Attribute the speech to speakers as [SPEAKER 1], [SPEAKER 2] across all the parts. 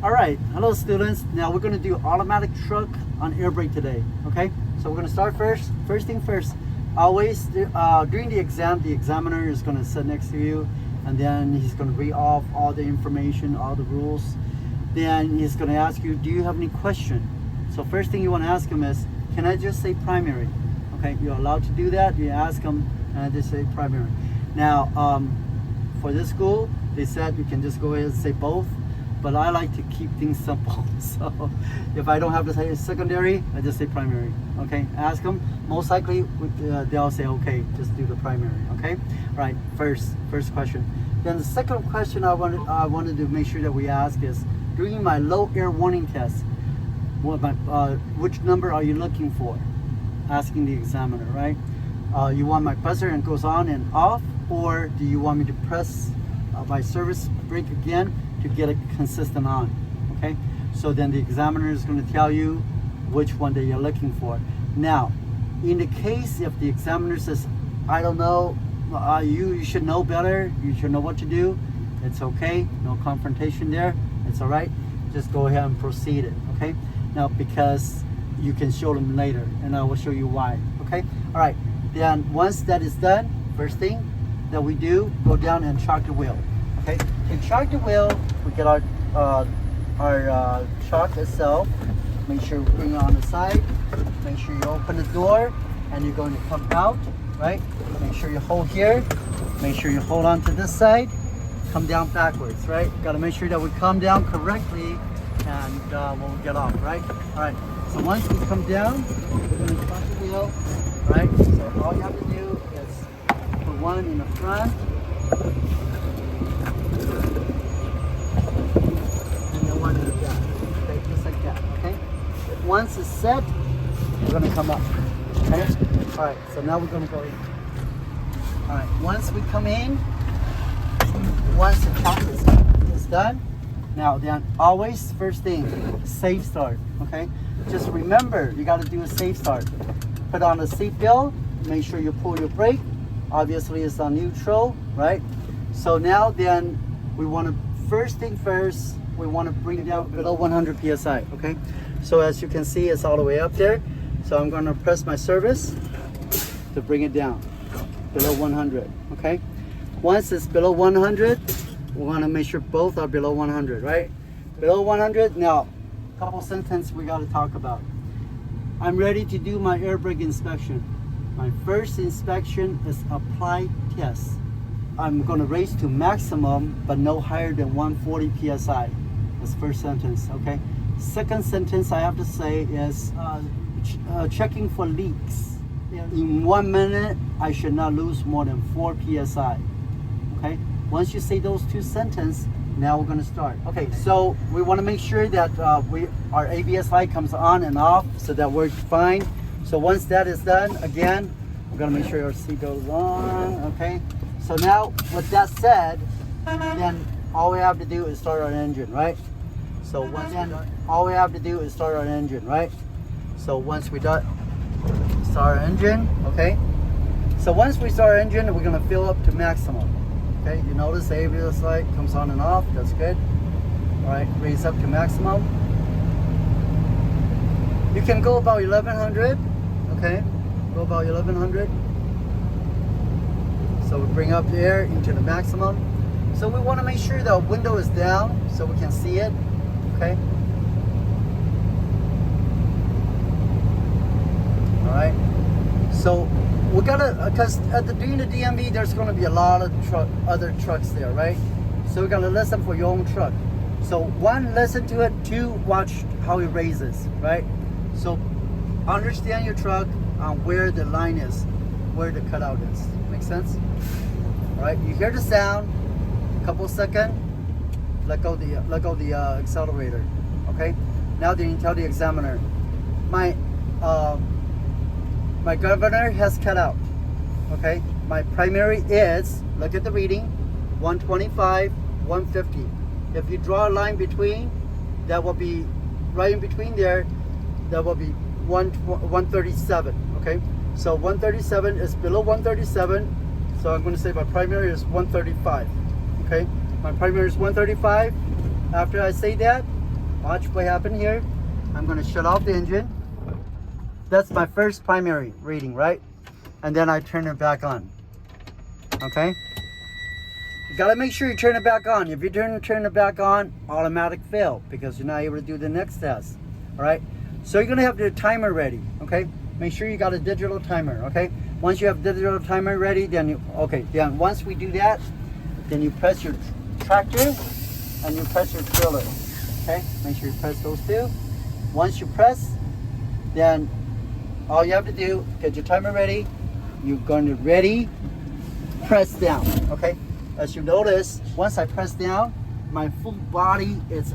[SPEAKER 1] All right, hello students. Now we're going to do automatic truck on air brake today, okay? So we're going to start first thing first. Always, during the exam, the examiner is going to sit next to you, and then he's going to read off all the information, all the rules. Then he's going to ask you, do you have any question? So first thing you want to ask him is, can I just say primary? Okay, you're allowed to do that. You ask him, and just say primary. Now, for this school, they said you can just go ahead and say both. But I like to keep things simple. So if I don't have to say secondary, I just say primary. Okay, ask them. Most likely they'll say, okay, just do the primary. Okay, all right. First question. Then the second question I wanted to make sure that we ask is, during my low air warning test, which number are you looking for? Asking the examiner, right? You want my buzzer and goes on and off, or do you want me to press my service brake again to get it consistent on? Okay, so then the examiner is going to tell you which one that you're looking for. Now, in the case if the examiner says, I don't know, you should know better, you should know what to do, it's okay, no confrontation there, it's all right, just go ahead and proceed it. Okay, now because you can show them later and I will show you why. Okay, all right, then once that is done, first thing that we do, go down and chalk the wheel. Okay, to chalk the wheel, we get our chalk itself. Make sure we bring it on the side. Make sure you open the door, and you're going to come out, right? Make sure you hold here. Make sure you hold on to this side. Come down backwards, right? Got to make sure that we come down correctly, and we'll get off, right? All right. So once we come down, we're going to chalk the wheel, right? So all you have to do is put one in the front. Once it's set, we're going to come up. Okay? All right, so now we're going to go in. All right, once we come in, once the chalk is done, now then always first thing, safe start. Okay? Just remember, you got to do a safe start. Put on a seat belt, make sure you pull your brake. Obviously it's on neutral, right? So now then we want to, first thing first, we want to bring it down below 100 psi. Okay? So as you can see, it's all the way up there. So I'm going to press my service to bring it down below 100. Okay. Once it's below 100, we want to make sure both are below 100, right? Below 100. Now, a couple sentences we got to talk about. I'm ready to do my air brake inspection. My first inspection is apply test. I'm going to raise to maximum, but no higher than 140 psi. That's first sentence. Okay. Second sentence I have to say is checking for leaks. In 1 minute, I should not lose more than 4 psi. Okay. Once you say those two sentences, now we're going to start. Okay. So we want to make sure that our ABS light comes on and off so that we're fine. So once that is done, again, we're going to make sure our seat goes on. Okay. So now with that said, then all we have to do is start our engine, right? So once then, all we have to do is start our engine, right? So once we start our engine, okay? So once we start our engine, we're gonna fill up to maximum. Okay, you notice the ABS light comes on and off, that's good. All right, raise up to maximum. You can go about 1100, okay? Go about 1100. So we bring up the air into the maximum. So we wanna make sure the window is down so we can see it. Okay. All right. So we gotta, because during the DMV, there's gonna be a lot of other trucks there, right? So we gotta listen for your own truck. So one, listen to it. Two, watch how it raises, right? So understand your truck on where the line is, where the cutout is. Make sense? All right. You hear the sound. A couple seconds. Let go the accelerator. Okay. Now then you tell the examiner, my governor has cut out. Okay. My primary is, look at the reading, 125, 150. If you draw a line between, that will be right in between there. That will be 137. Okay. So 137 is below 137. So I'm going to say my primary is 135. Okay. My primary is 135. After I say that, watch what happened here. I'm gonna shut off the engine. That's my first primary reading, right? And then I turn it back on, okay? You gotta make sure you turn it back on. If you turn it back on, automatic fail because you're not able to do the next test, all right? So you're gonna have your timer ready, okay? Make sure you got a digital timer, okay? Once you have digital timer ready, then then once we do that, then you press your tractor and you press your trailer, okay? Make sure you press those two. Once you press, then all you have to do, get your timer ready. You're going to ready, press down, okay? As you notice, once I press down, my full body is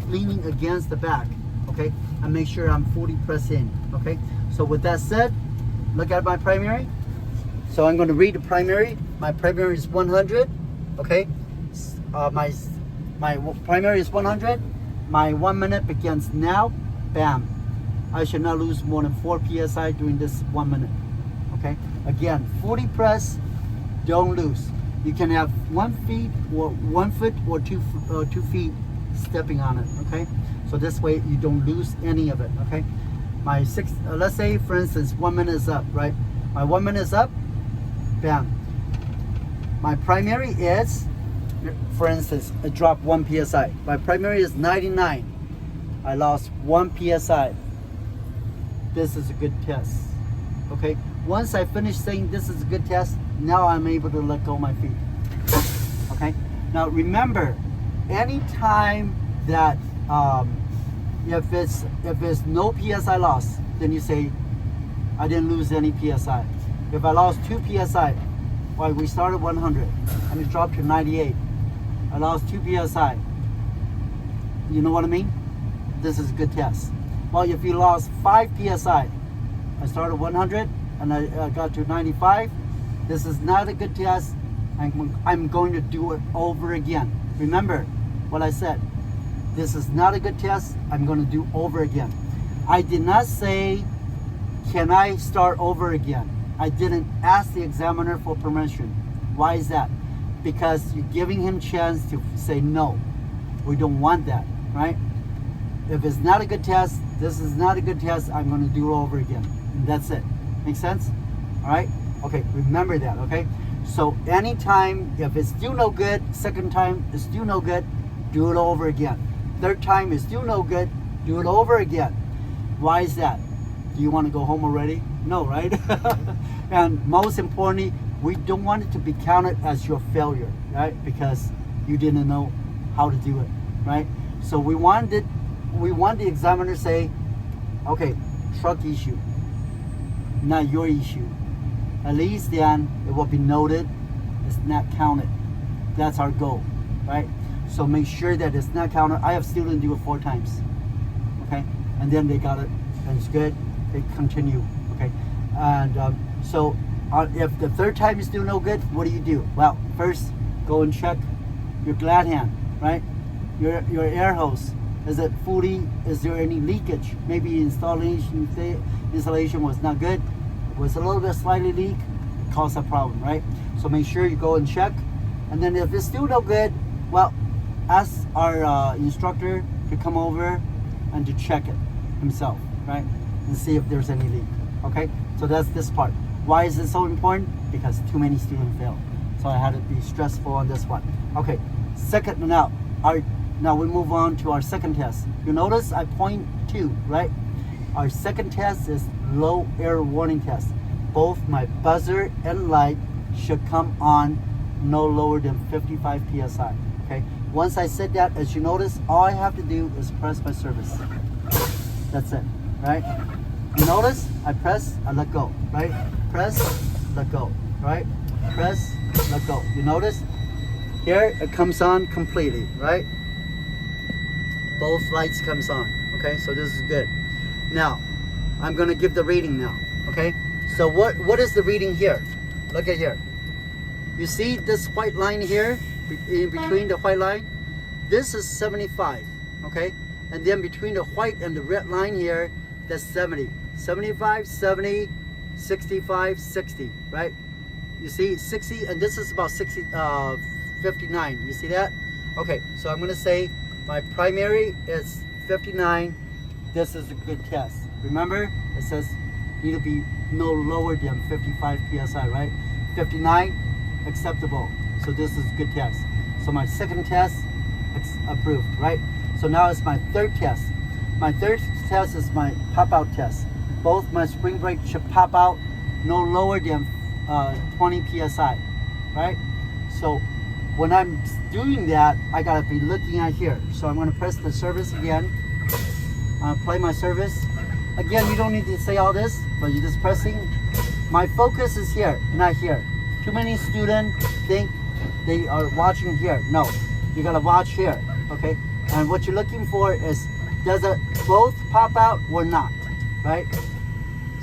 [SPEAKER 1] leaning against the back, okay? And make sure I'm fully pressed in, okay? So with that said, look at my primary. So I'm going to read the primary. My primary is 100, okay? My primary is 100. My 1 minute begins now. Bam. I should not lose more than 4 psi during this 1 minute, okay? Again, 40 press, don't lose. You can have 1 foot or 2 feet stepping on it, okay? So this way you don't lose any of it, okay? My let's say for instance 1 minute is up, right? My 1 minute is up, bam. My primary is, for instance, it dropped 1 psi. My primary is 99. I lost 1 psi. This is a good test, okay? Once I finish saying this is a good test, now I'm able to let go of my feet, okay? Now remember, anytime that if it's no psi loss, then you say I didn't lose any psi. If I lost 2 psi, well, we started 100 and it dropped to 98. I lost 2 psi. You know what I mean? This is a good test. Well, if you lost 5 psi, I started 100 and I got to 95. This is not a good test. I'm going to do it over again. Remember what I said. This is not a good test. I'm going to do over again. I did not say, can I start over again? I didn't ask the examiner for permission. Why is that? Because you're giving him chance to say no. We don't want that, right? If it's not a good test, this is not a good test, I'm going to do it over again. And that's it. Make sense? All right? Okay, remember that, okay? So anytime, if it's still no good, second time is still no good, do it over again. Third time is still no good, do it over again. Why is that? Do you want to go home already? No, right? And most importantly, we don't want it to be counted as your failure, right? Because you didn't know how to do it, right? So we want the examiner to say, okay, truck issue, not your issue. At least then it will be noted, it's not counted. That's our goal, right? So make sure that it's not counted. I have students do it 4 times, okay? And then they got it, and it's good, they continue, okay? And if the third time is still no good, what do? Well, first, go and check your glad hand, right? Your air hose. Is it fully, is there any leakage? Maybe installation was not good. It was a little bit slightly leak, caused a problem, right? So make sure you go and check. And then if it's still no good, well, ask our instructor to come over and to check it himself, right? And see if there's any leak, okay? So that's this part. Why is it so important? Because too many students fail. So I had to be stressful on this one. Okay, now we move on to our second test. You notice I point 2, right? Our second test is low air warning test. Both my buzzer and light should come on no lower than 55 psi, okay? Once I set that, as you notice, all I have to do is press my service. That's it, right? You notice, I press, I let go, right? Press, let go, right? Press, let go. You notice? Here, it comes on completely, right? Both lights comes on, okay? So this is good. Now, I'm gonna give the reading now, okay? So what is the reading here? Look at here. You see this white line here, in between the white line? This is 75, okay? And then between the white and the red line here, that's 70. 75, 70, 65, 60, right? You see 60, and this is about 59. You see that? Okay, so I'm gonna say my primary is 59, this is a good test. Remember, it says need to be no lower than 55 psi, right? 59, acceptable. So this is a good test. So my second test, approved, right? So now it's my third test. My third test is my pop out test. Both my spring brake should pop out no lower than 20 psi, right? So when I'm doing that, I gotta be looking at here. So I'm gonna press the service again. Play my service. Again, you don't need to say all this, but you're just pressing. My focus is here, not here. Too many students think they are watching here. No, you gotta watch here, okay? And what you're looking for is, does it both pop out or not, right?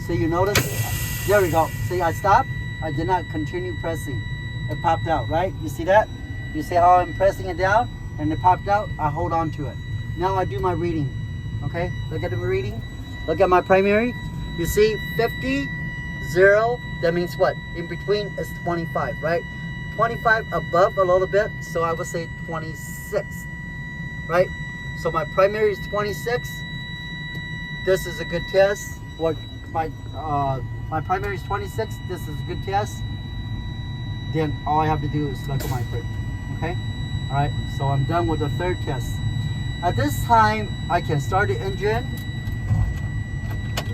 [SPEAKER 1] So you notice, there we go. See, I stopped, I did not continue pressing. It popped out, right? You see that? You see how I'm pressing it down and it popped out? I hold on to it. Now I do my reading, okay? Look at the reading. Look at my primary. You see 50, 0, that means what? In between is 25, right? 25 above a little bit, so I would say 26, right? So my primary is 26. This is a good test. What my primary is 26. This is a good test. Then all I have to do is look at my brake. Okay? All right. So I'm done with the third test. At this time, I can start the engine.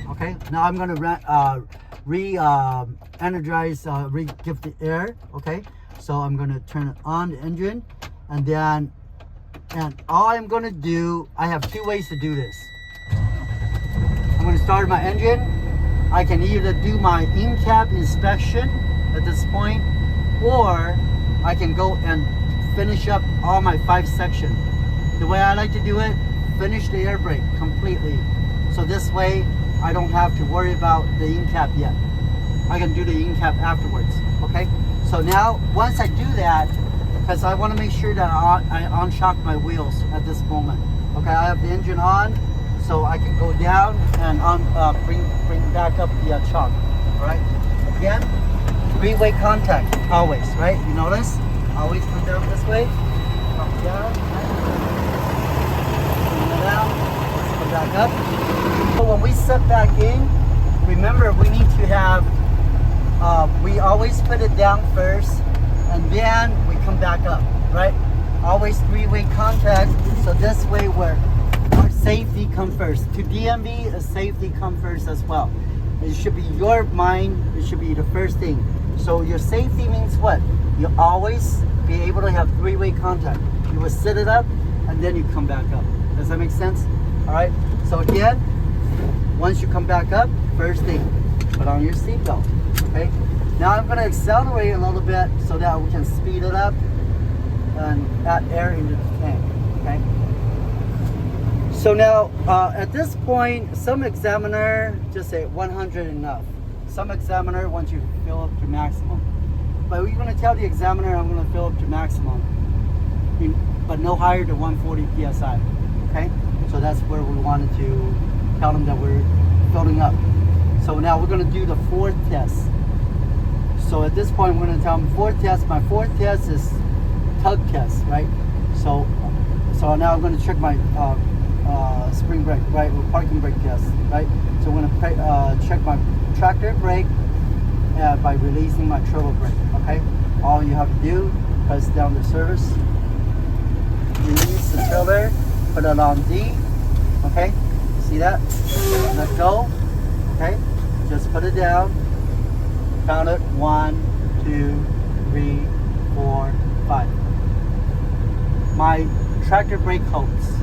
[SPEAKER 1] Okay. Now I'm gonna energize, give the air. Okay. So I'm gonna turn it on the engine, and then, and all I'm gonna do, I have two ways to do this. I'm gonna start my engine. I can either do my in-cab inspection at this point, or I can go and finish up all my 5 sections. The way I like to do it, finish the air brake completely. So this way, I don't have to worry about the in-cab yet. I can do the in-cab afterwards, okay? So now, once I do that, because I want to make sure that I unshock my wheels at this moment. Okay, I have the engine on, so I can go down and bring back up the shock, all right? Again, three-way contact, always, right? You notice? Always put down this way, come down, right? Bring that out, let's come back up. So when we set back in, remember we need to have, we always put it down first, and then we come back up, right? Always three-way contact, so this way our safety come first. To DMV, safety come first as well. It should be your mind, it should be the first thing. So your safety means what? You always be able to have three-way contact. You will set it up, and then you come back up. Does that make sense? All right, so again, once you come back up, first thing, put on your seatbelt, okay? Now I'm gonna accelerate a little bit so that we can speed it up and add air into the tank, okay? So now, at this point, some examiner just say 100 enough. Some examiner wants you to fill up to maximum. But we're gonna tell the examiner I'm gonna fill up to maximum, but no higher than 140 PSI, okay? So that's where we wanted to tell them that we're filling up. So now we're gonna do the fourth test. So at this point, we're gonna tell them fourth test. My fourth test is tug test, right? So now I'm gonna check my spring brake, right? Or parking brake test, right? So I'm gonna check my tractor brake by releasing my trailer brake, okay? All you have to do, press down the service, release the trailer, put it on D, okay? See that? Let go, okay? Just put it down. Count it, 1, 2, 3, 4, 5. My tractor brake holds.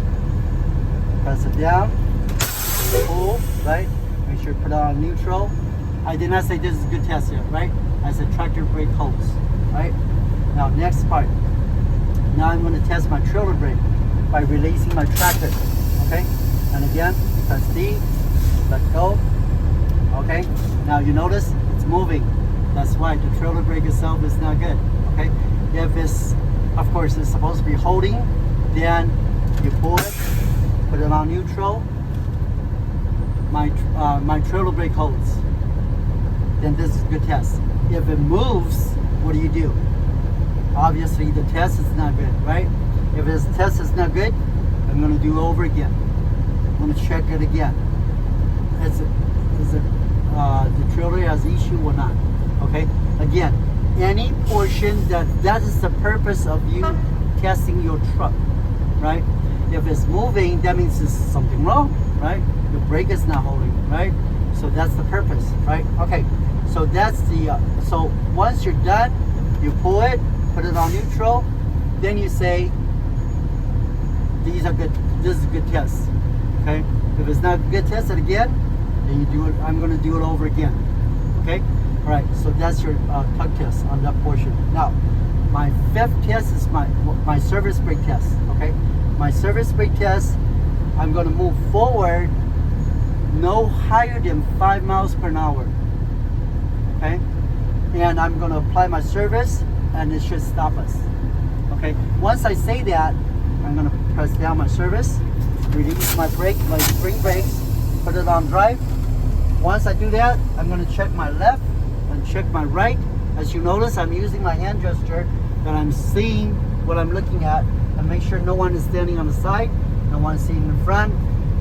[SPEAKER 1] Press it down, pull, right? Make sure you put it on neutral. I did not say this is a good test yet, right? I said tractor brake holds, right? Now next part. Now I'm going to test my trailer brake by releasing my tractor, okay? And again, press D, let go, okay? Now you notice it's moving. That's why the trailer brake itself is not good, okay? If it's, of course, it's supposed to be holding, then you pull it, put it on neutral. My trailer brake holds. Then this is a good test. If it moves, what do? Obviously, the test is not good, right? If this test is not good, I'm going to do over again. I'm going to check it again. Is it the trailer has issue or not? Okay. Again, any portion that is the purpose of you testing your truck, right? If it's moving, that means there's something wrong, right? The brake is not holding, right? So that's the purpose, right? Okay. So that's the so once you're done, you pull it, put it on neutral, then you say these are good. This is a good test. Okay. If it's not a good test, it again, then you do it. I'm going to do it over again. Okay. All right. So that's your tug test on that portion. Now, my fifth test is my service brake test. Okay. My service brake test, I'm going to move forward no higher than 5 miles per hour. Okay. And I'm going to apply my service, and it should stop us. Okay. Once I say that, I'm going to press down my service, release my brake, my spring brakes, put it on drive. Once I do that, I'm going to check my left and check my right. As you notice, I'm using my hand gesture, that I'm seeing what I'm looking at, and make sure no one is standing on the side, no one is sitting in front,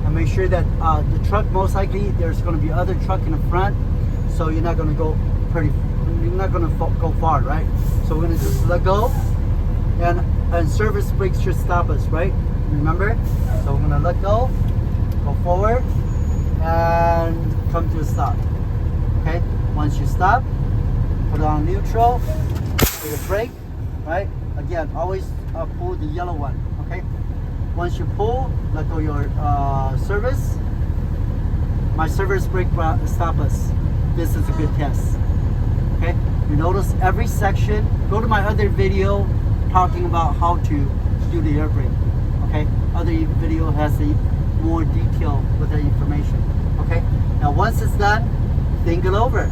[SPEAKER 1] and make sure that the truck, most likely there's going to be other truck in the front, so you're not going to go go far, right? So we're going to just let go, and service brakes should stop us, right? Remember? So we're going to let go forward, and come to a stop. Okay? Once you stop, put it on neutral, put your brake, right? Again, always pull the yellow one, okay? Once you pull, let go your service. My service brake stop us. This is a good test, okay? You notice every section. Go to my other video talking about how to do the air brake, okay? Other video has the more detail with the information, okay? Now once it's done, think it over.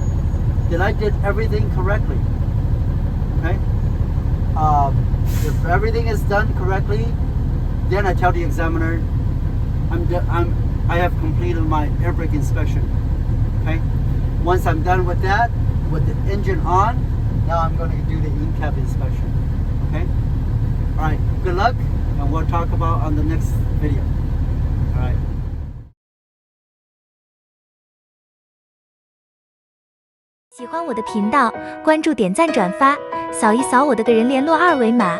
[SPEAKER 1] Did I did everything correctly? Okay? If everything is done correctly, then I tell the examiner I have completed my air brake inspection. Okay? Once I'm done with that, with the engine on, now I'm going to do the in-cab inspection. Okay? Alright, good luck, and we'll talk about on the next video. Alright.
[SPEAKER 2] 喜欢我的频道，关注、点赞、转发，扫一扫我的个人联络二维码。